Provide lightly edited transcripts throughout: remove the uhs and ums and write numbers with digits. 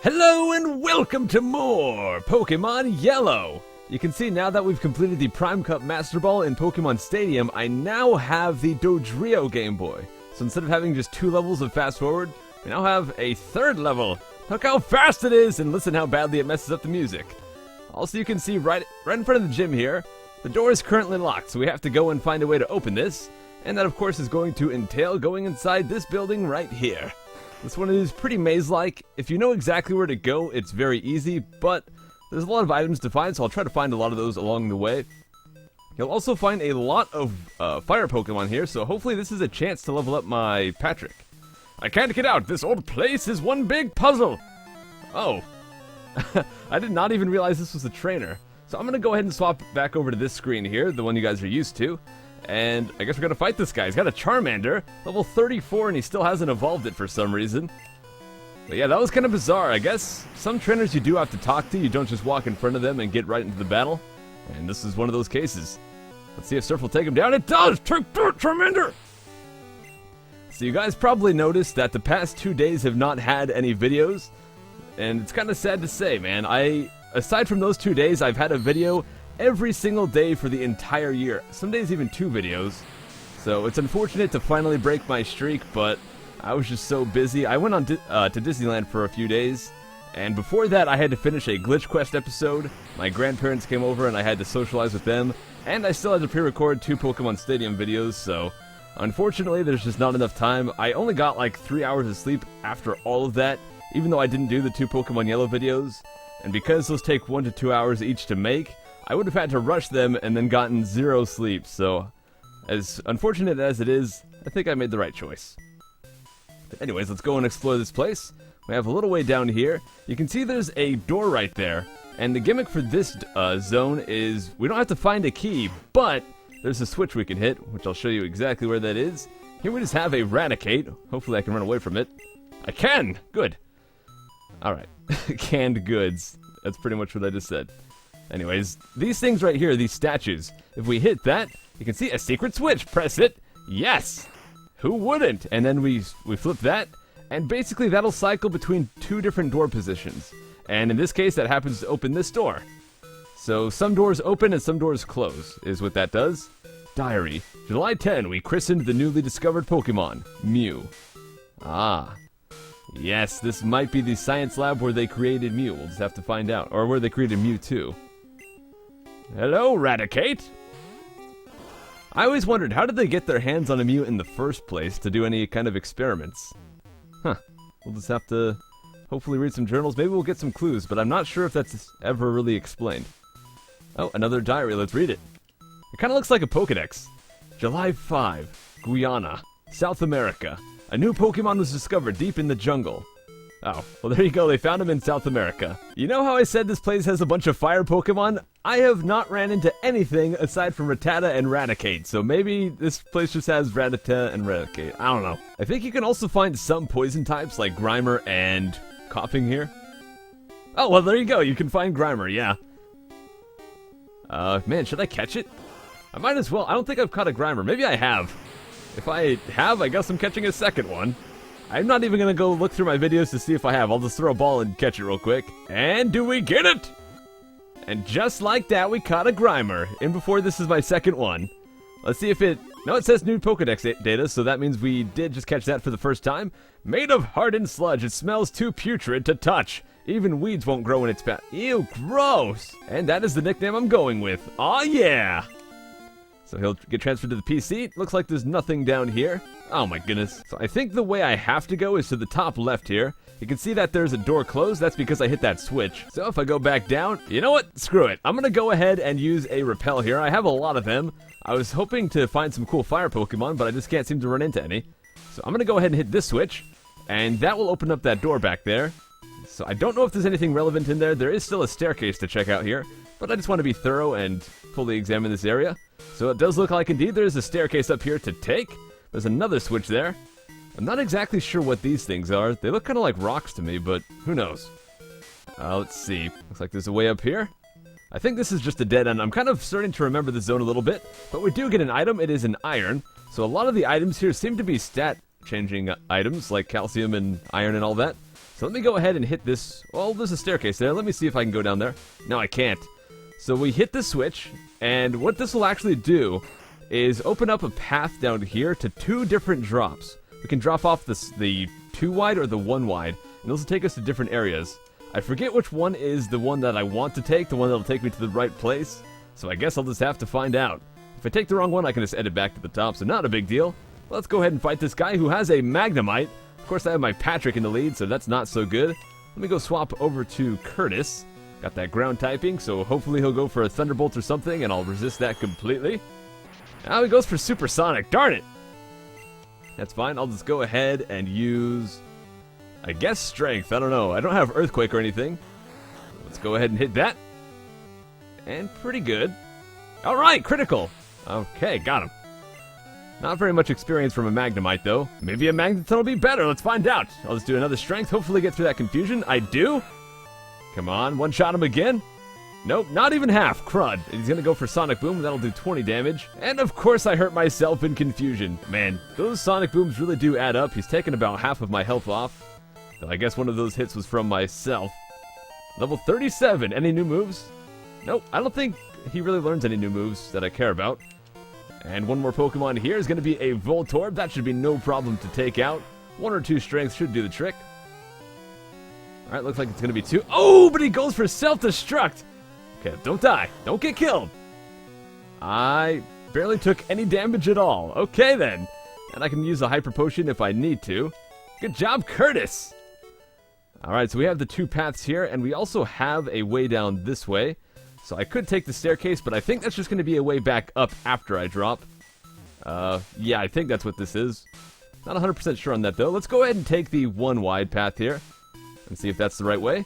Hello and welcome to more Pokemon Yellow! You can see now that we've completed the Prime Cup Master Ball in Pokemon Stadium, I now have the Dodrio Game Boy. So instead of having just 2 levels of fast forward, we now have a 3rd level. Look how fast it is and listen how badly it messes up the music. Also you can see right in front of the gym here, the door is currently locked, so we have to go and find a way to open this. And that of course is going to entail going inside this building right here. This one is pretty maze-like. If you know exactly where to go, it's very easy, but there's a lot of items to find, so I'll try to find a lot of those along the way. You'll also find a lot of fire Pokemon here, so hopefully this is a chance to level up my Patrick. I can't get out! This old place is one big puzzle! Oh. I did not even realize this was a trainer. So I'm gonna go ahead and swap back over to this screen here, the one you guys are used to. And I guess we're gonna fight this guy. He's got a Charmander, level 34, and he still hasn't evolved it for some reason. But yeah, that was kind of bizarre. I guess some trainers you do have to talk to. You don't just walk in front of them and get right into the battle. And this is one of those cases. Let's see if Surf will take him down. It does! Take that, Charmander! So you guys probably noticed that the past 2 days have not had any videos. And it's kind of sad to say, man. Aside from those 2 days, I've had a video every single day for the entire year. Some days even 2 videos. So it's unfortunate to finally break my streak, but I was just so busy. I went on to Disneyland for a few days, and before that I had to finish a Glitch Quest episode. My grandparents came over and I had to socialize with them, and I still had to pre-record 2 Pokemon Stadium videos, so unfortunately there's just not enough time. I only got like 3 hours of sleep after all of that, even though I didn't do the 2 Pokemon Yellow videos, and because those take 1 to 2 hours each to make, I would have had to rush them and then gotten 0 sleep, so as unfortunate as it is, I think I made the right choice. But anyways, let's go and explore this place. We have a little way down here. You can see there's a door right there, and the gimmick for this zone is we don't have to find a key, but there's a switch we can hit, which I'll show you exactly where that is. Here we just have a Raticate. Hopefully I can run away from it. I can! Good! Alright. Canned goods. That's pretty much what I just said. Anyways, these things right here, these statues, if we hit that, you can see a secret switch. Press it. Yes! Who wouldn't? And then we flip that, and basically that'll cycle between 2 different door positions. And in this case, that happens to open this door. So some doors open and some doors close, is what that does. Diary. July 10, we christened the newly discovered Pokemon, Mew. Ah. Yes, this might be the science lab where they created Mew. We'll just have to find out. Or where they created Mewtwo. Hello, Raticate! I always wondered, how did they get their hands on a Mew in the first place to do any kind of experiments? Huh. We'll just have to hopefully read some journals. Maybe we'll get some clues, but I'm not sure if that's ever really explained. Oh, another diary. Let's read it. It kind of looks like a Pokedex. July 5, Guyana, South America. A new Pokemon was discovered deep in the jungle. Oh, well there you go, they found him in South America. You know how I said this place has a bunch of fire Pokemon? I have not ran into anything aside from Rattata and Raticate, so maybe this place just has Rattata and Raticate. I don't know. I think you can also find some poison types like Grimer and Coughing here. Oh, well there you go, you can find Grimer, yeah. Man, should I catch it? I might as well. I don't think I've caught a Grimer. Maybe I have. If I have, I guess I'm catching a second one. I'm not even going to go look through my videos to see if I have. I'll just throw a ball and catch it real quick. And do we get it? And just like that, we caught a Grimer. And before this is my second one. Let's see if it... No, it says new Pokedex data, so that means we did just catch that for the first time. Made of hardened sludge, it smells too putrid to touch. Even weeds won't grow in its path. Ew, gross! And that is the nickname I'm going with. Aw, yeah! So he'll get transferred to the PC. Looks like there's nothing down here. Oh my goodness. So I think the way I have to go is to the top left here. You can see that there's a door closed. That's because I hit that switch. So if I go back down, you know what? Screw it. I'm gonna go ahead and use a repel here. I have a lot of them. I was hoping to find some cool fire Pokemon, but I just can't seem to run into any. So I'm gonna go ahead and hit this switch, and that will open up that door back there. So I don't know if there's anything relevant in there. There is still a staircase to check out here, but I just want to be thorough and fully examine this area. So it does look like indeed there's a staircase up here to take. There's another switch there. I'm not exactly sure what these things are. They look kind of like rocks to me, but who knows? Let's see. Looks like there's a way up here. I think this is just a dead end. I'm kind of starting to remember the zone a little bit, but we do get an item. It is an iron. So a lot of the items here seem to be stat changing items like calcium and iron and all that. So let me go ahead and hit this. Well, there's a staircase there. Let me see if I can go down there. No, I can't. So we hit the switch, and what this will actually do is open up a path down here to 2 different drops. We can drop off the 2 wide or the 1 wide, and those will take us to different areas. I forget which one is the one that I want to take, the one that'll take me to the right place, so I guess I'll just have to find out. If I take the wrong one, I can just edit back to the top, so not a big deal. Let's go ahead and fight this guy who has a Magnemite. Of course, I have my Patrick in the lead, so that's not so good. Let me go swap over to Curtis. Got that ground typing, so hopefully he'll go for a Thunderbolt or something, and I'll resist that completely. Now he goes for Supersonic. Darn it! That's fine. I'll just go ahead and use, I guess, Strength. I don't know. I don't have Earthquake or anything. Let's go ahead and hit that. And pretty good. All right, critical. Okay, got him. Not very much experience from a Magnemite, though. Maybe a Magneton will be better. Let's find out. I'll just do another Strength. Hopefully get through that confusion. I do. Come on, one-shot him again. Nope, not even half. Crud. He's going to go for Sonic Boom. That'll do 20 damage. And, of course, I hurt myself in confusion. Man, those Sonic Booms really do add up. He's taken about half of my health off. So I guess one of those hits was from myself. Level 37. Any new moves? Nope, I don't think he really learns any new moves that I care about. And one more Pokemon here is going to be a Voltorb. That should be no problem to take out. 1 or 2 strengths should do the trick. Alright, looks like it's going to be 2. Oh, but he goes for self-destruct. Okay, don't die. Don't get killed. I barely took any damage at all. Okay, then. And I can use a Hyper Potion if I need to. Good job, Curtis. Alright, so we have the 2 paths here, and we also have a way down this way. So I could take the staircase, but I think that's just going to be a way back up after I drop. Yeah, I think that's what this is. Not 100% sure on that, though. Let's go ahead and take the 1 wide path here and see if that's the right way.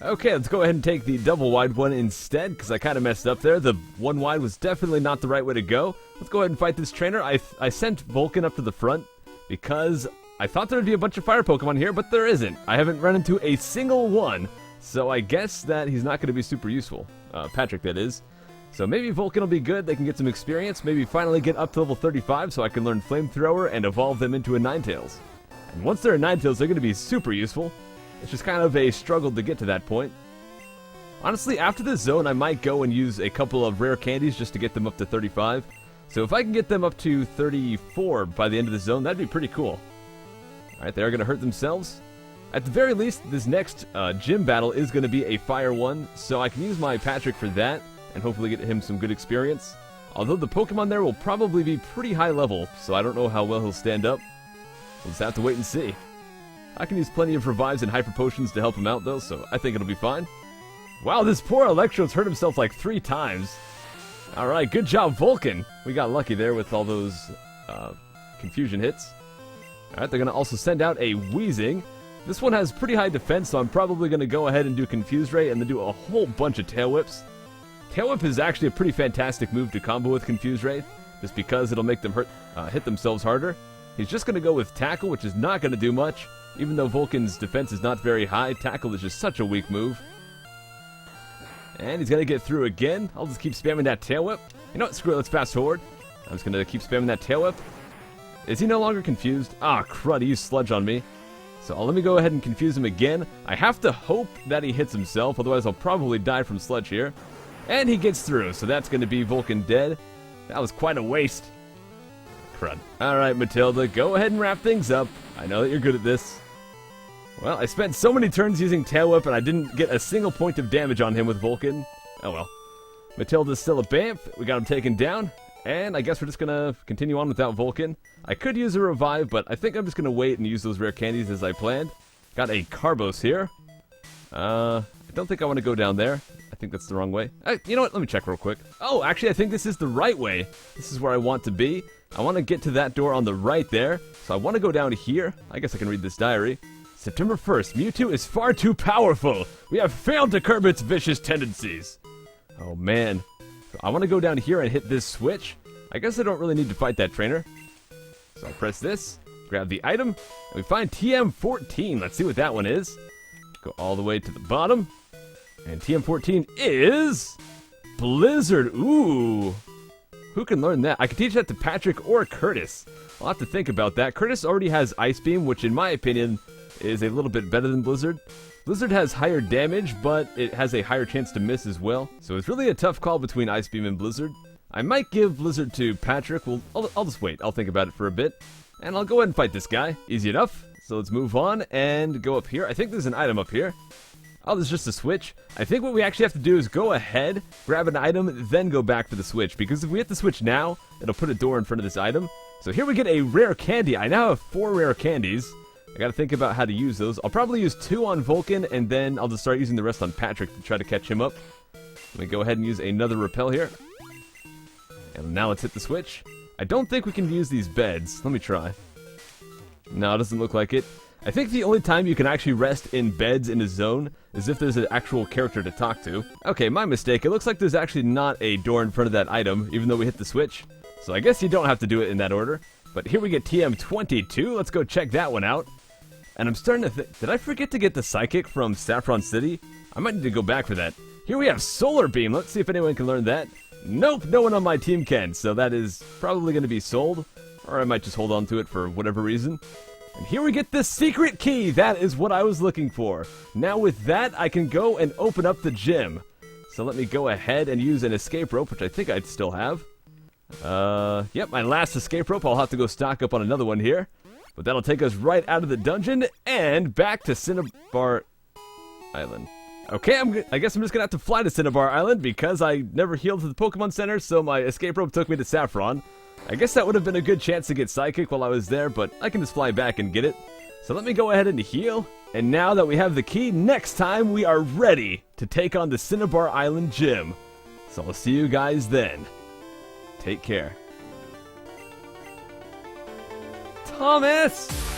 Okay, let's go ahead and take the double wide one instead, because I kind of messed up there. The 1 wide was definitely not the right way to go. Let's go ahead and fight this trainer. I sent Vulcan up to the front because I thought there would be a bunch of fire Pokemon here, but there isn't. I haven't run into a single one, so I guess that he's not going to be super useful. Patrick, that is. So maybe Vulcan will be good. They can get some experience. Maybe finally get up to level 35 so I can learn Flamethrower and evolve them into a Ninetales. And once they're a Ninetales, they're going to be super useful. It's just kind of a struggle to get to that point. Honestly, after this zone, I might go and use a couple of rare candies just to get them up to 35. So if I can get them up to 34 by the end of the zone, that'd be pretty cool. Alright, they are going to hurt themselves. At the very least, this next gym battle is going to be a fire one, so I can use my Patrick for that, and hopefully get him some good experience. Although the Pokemon there will probably be pretty high level, so I don't know how well he'll stand up. We'll just have to wait and see. I can use plenty of revives and hyper potions to help him out, though, so I think it'll be fine. Wow, this poor Electro's hurt himself like 3 times. Alright, good job, Vulcan. We got lucky there with all those confusion hits. Alright, they're going to also send out a Weezing. This one has pretty high defense, so I'm probably going to go ahead and do Confuse Ray and then do a whole bunch of Tail Whips. Tail Whip is actually a pretty fantastic move to combo with Confuse Ray, just because it'll make them hit themselves harder. He's just going to go with Tackle, which is not going to do much. Even though Vulcan's defense is not very high, Tackle is just such a weak move. And he's going to get through again. I'll just keep spamming that Tail Whip. You know what? Screw it. Let's fast forward. I'm just going to keep spamming that Tail Whip. Is he no longer confused? Ah, crud. He used Sludge on me. So let me go ahead and confuse him again. I have to hope that he hits himself, otherwise I'll probably die from Sludge here. And he gets through, so that's going to be Vulcan dead. That was quite a waste. Crud. Alright, Matilda, go ahead and wrap things up. I know that you're good at this. Well, I spent so many turns using Tail Whip and I didn't get a single point of damage on him with Vulcan. Oh well. Matilda's still a Bamf. We got him taken down. And I guess we're just going to continue on without Vulcan. I could use a Revive, but I think I'm just going to wait and use those rare candies as I planned. Got a Carbos here. I don't think I want to go down there. I think that's the wrong way. You know what? Let me check real quick. Oh, actually, I think this is the right way. This is where I want to be. I want to get to that door on the right there. So I want to go down here. I guess I can read this diary. September 1st, Mewtwo is far too powerful. We have failed to curb its vicious tendencies. Oh, man. So I want to go down here and hit this switch. I guess I don't really need to fight that trainer. So I'll press this, grab the item, and we find TM14. Let's see what that one is. Go all the way to the bottom. And TM14 is Blizzard. Ooh. Who can learn that? I could teach that to Patrick or Curtis. I'll have to think about that. Curtis already has Ice Beam, which in my opinion is a little bit better than Blizzard. Blizzard has higher damage, but it has a higher chance to miss as well. So it's really a tough call between Ice Beam and Blizzard. I might give Blizzard to Patrick. Well, I'll just wait. I'll think about it for a bit. And I'll go ahead and fight this guy. Easy enough. So let's move on and go up here. I think there's an item up here. Oh, there's just a switch. I think what we actually have to do is go ahead, grab an item, then go back for the switch. Because if we hit the switch now, it'll put a door in front of this item. So here we get a rare candy. I now have 4 rare candies. I gotta think about how to use those. I'll probably use 2 on Vulcan, and then I'll just start using the rest on Patrick to try to catch him up. Let me go ahead and use another repel here. And now let's hit the switch. I don't think we can use these beds. Let me try. No, it doesn't look like it. I think the only time you can actually rest in beds in a zone is if there's an actual character to talk to. Okay, my mistake. It looks like there's actually not a door in front of that item, even though we hit the switch. So I guess you don't have to do it in that order. But here we get TM22. Let's go check that one out. And I'm starting to think, did I forget to get the Psychic from Saffron City? I might need to go back for that. Here we have Solar Beam. Let's see if anyone can learn that. Nope, no one on my team can, so that is probably going to be sold. Or I might just hold on to it for whatever reason. And here we get the secret key. That is what I was looking for. Now with that, I can go and open up the gym. So let me go ahead and use an escape rope, which I think I still have. Yep, my last escape rope. I'll have to go stock up on another one here. But that'll take us right out of the dungeon and back to Cinnabar Island. Okay, I guess I'm just gonna have to fly to Cinnabar Island because I never healed to the Pokemon Center, so my escape rope took me to Saffron. I guess that would have been a good chance to get Psychic while I was there, but I can just fly back and get it. So let me go ahead and heal. And now that we have the key, next time we are ready to take on the Cinnabar Island Gym. So I'll see you guys then. Take care. Thomas!